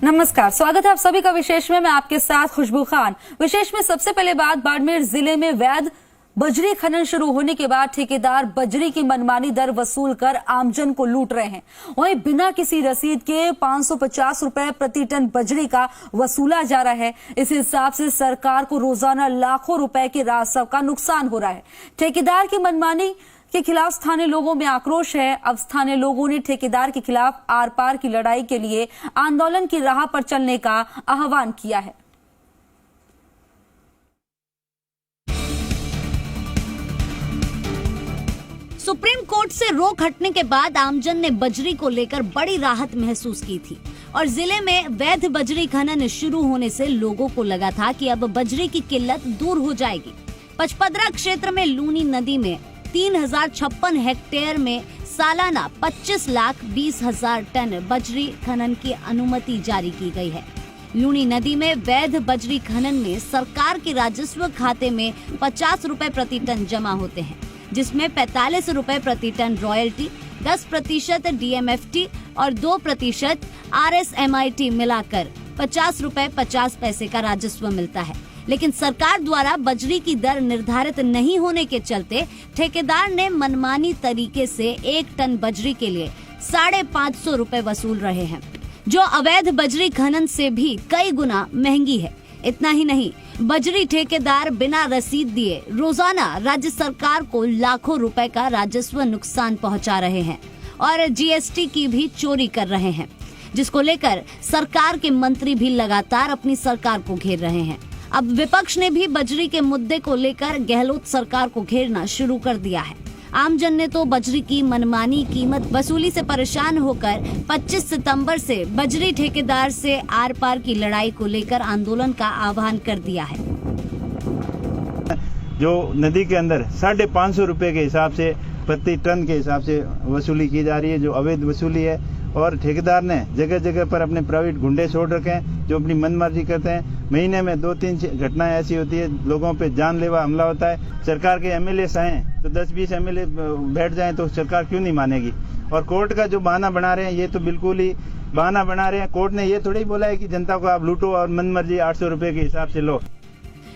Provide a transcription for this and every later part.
नमस्कार, स्वागत है आप सभी का विशेष में। मैं आपके साथ खुशबू खान। विशेष में सबसे पहले बात, बाड़मेर जिले में वैध बजरी खनन शुरू होने के बाद ठेकेदार बजरी की मनमानी दर वसूल कर आमजन को लूट रहे हैं। वहीं बिना किसी रसीद के 550 रुपए प्रति टन बजरी का वसूला जा रहा है। इस हिसाब से सरकार को रोजाना लाखों रुपए के राजस्व का नुकसान हो रहा है। ठेकेदार की मनमानी के खिलाफ स्थानीय लोगों में आक्रोश है। अब स्थानीय लोगों ने ठेकेदार के खिलाफ आर पार की लड़ाई के लिए आंदोलन की राह पर चलने का आह्वान किया है। सुप्रीम कोर्ट से रोक हटने के बाद आमजन ने बजरी को लेकर बड़ी राहत महसूस की थी और जिले में वैध बजरी खनन शुरू होने से लोगों को लगा था कि अब बजरी की किल्लत दूर हो जाएगी। पचपदरा क्षेत्र में लूनी नदी में 3056 हेक्टेयर में सालाना 25,20,000 टन बजरी खनन की अनुमति जारी की गई है। लूनी नदी में वैध बजरी खनन में सरकार के राजस्व खाते में 50 रुपए प्रति टन जमा होते हैं, जिसमें 45 रुपए प्रति टन रॉयल्टी, 10% DMFT और 2% RSMIT मिलाकर 50 रुपए 50 पैसे का राजस्व मिलता है। लेकिन सरकार द्वारा बजरी की दर निर्धारित नहीं होने के चलते ठेकेदार ने मनमानी तरीके से 1 टन बजरी के लिए 550 रुपए वसूल रहे हैं, जो अवैध बजरी खनन से भी कई गुना महंगी है। इतना ही नहीं, बजरी ठेकेदार बिना रसीद दिए रोजाना राज्य सरकार को लाखों रुपए का राजस्व नुकसान पहुंचा रहे हैं और GST की भी चोरी कर रहे हैं, जिसको लेकर सरकार के मंत्री भी लगातार अपनी सरकार को घेर रहे हैं। अब विपक्ष ने भी बजरी के मुद्दे को लेकर गहलोत सरकार को घेरना शुरू कर दिया है। आमजन ने तो बजरी की मनमानी कीमत वसूली से परेशान होकर 25 सितंबर से बजरी ठेकेदार से आर पार की लड़ाई को लेकर आंदोलन का आह्वान कर दिया है। जो नदी के अंदर 550 रुपए के हिसाब से प्रति टन के हिसाब से वसूली की जा रही है, जो अवैध वसूली है, और ठेकेदार ने जगह जगह पर अपने प्राइवेट गुंडे छोड़ रखे हैं जो अपनी मनमर्जी करते हैं। महीने में 2-3 घटनाएं ऐसी होती है, लोगों पे जानलेवा हमला होता है। सरकार के MLA आए तो 10-20 MLA बैठ जाएं तो सरकार क्यों नहीं मानेगी। और कोर्ट का जो बहाना बना रहे हैं, ये तो बिल्कुल ही बहाना बना रहे हैं। कोर्ट ने ये थोड़ी बोला है कि जनता को आप लूटो और मनमर्जी 800 रुपए के हिसाब से लो।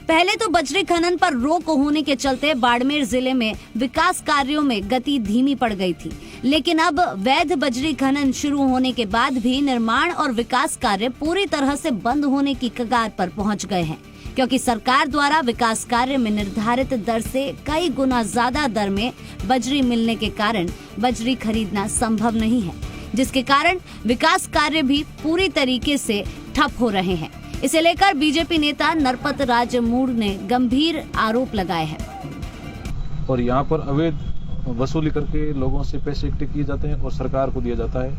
पहले तो बजरी खनन पर रोक होने के चलते बाड़मेर जिले में विकास कार्यों में गति धीमी पड़ गई थी, लेकिन अब वैध बजरी खनन शुरू होने के बाद भी निर्माण और विकास कार्य पूरी तरह से बंद होने की कगार पर पहुंच गए हैं, क्योंकि सरकार द्वारा विकास कार्य में निर्धारित दर से कई गुना ज्यादा दर में बजरी मिलने के कारण बजरी खरीदना संभव नहीं है, जिसके कारण विकास कार्य भी पूरी तरीके से ठप हो रहे हैं। इसे लेकर बीजेपी नेता नरपत राज मूड ने गंभीर आरोप लगाए हैं। और यहाँ पर अवैध वसूली करके लोगों से पैसे इकट्ठे किए जाते हैं और सरकार को दिया जाता है।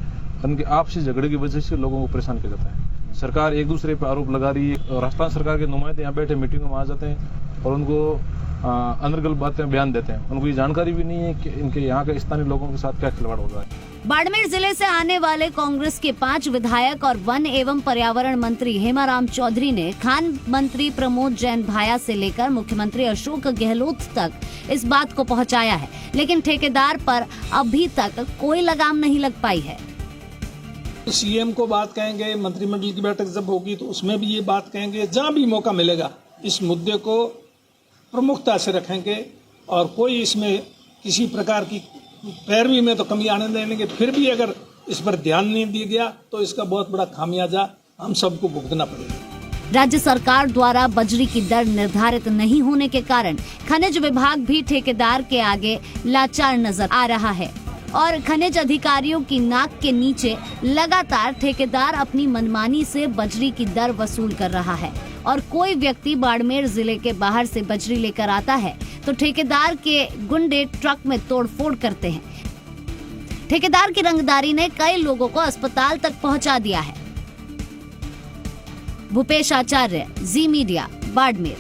उनके आपसी झगड़े की वजह से लोगों को परेशान किया जाता है। सरकार एक दूसरे पर आरोप लगा रही है और राजस्थान सरकार के नुमाइंदे यहाँ बैठे मीटिंगों में आ जाते हैं और उनको अनर्गल बातें बयान देते हैं। उनको ये जानकारी भी नहीं है कि इनके यहाँ के स्थानीय लोगों के साथ क्या खिलवाड़ हो रहा है। बाड़मेर जिले से आने वाले कांग्रेस के 5 विधायक और वन एवं पर्यावरण मंत्री हेमाराम चौधरी ने खान मंत्री प्रमोद जैन भाया से लेकर मुख्यमंत्री अशोक गहलोत तक इस बात को पहुंचाया है, लेकिन ठेकेदार पर अभी तक कोई लगाम नहीं लग पाई है। CM को बात कहेंगे, मंत्रिमंडल की बैठक जब होगी तो उसमें भी ये बात कहेंगे। जहां भी मौका मिलेगा इस मुद्दे को प्रमुखता से रखेंगे और कोई इसमें किसी प्रकार की पैरवी में तो कमी आने देंगे। फिर भी अगर इस पर ध्यान नहीं दिया गया तो इसका बहुत बड़ा खामियाजा हम सबको भुगतना पड़ेगा। राज्य सरकार द्वारा बजरी की दर निर्धारित नहीं होने के कारण खनिज विभाग भी ठेकेदार के आगे लाचार नजर आ रहा है और खनिज अधिकारियों की नाक के नीचे लगातार ठेकेदार अपनी मनमानी से बजरी की दर वसूल कर रहा है। और कोई व्यक्ति बाड़मेर जिले के बाहर से बजरी लेकर आता है तो ठेकेदार के गुंडे ट्रक में तोड़फोड़ करते हैं। ठेकेदार की रंगदारी ने कई लोगों को अस्पताल तक पहुंचा दिया है। भूपेश आचार्य, जी मीडिया, बाड़मेर।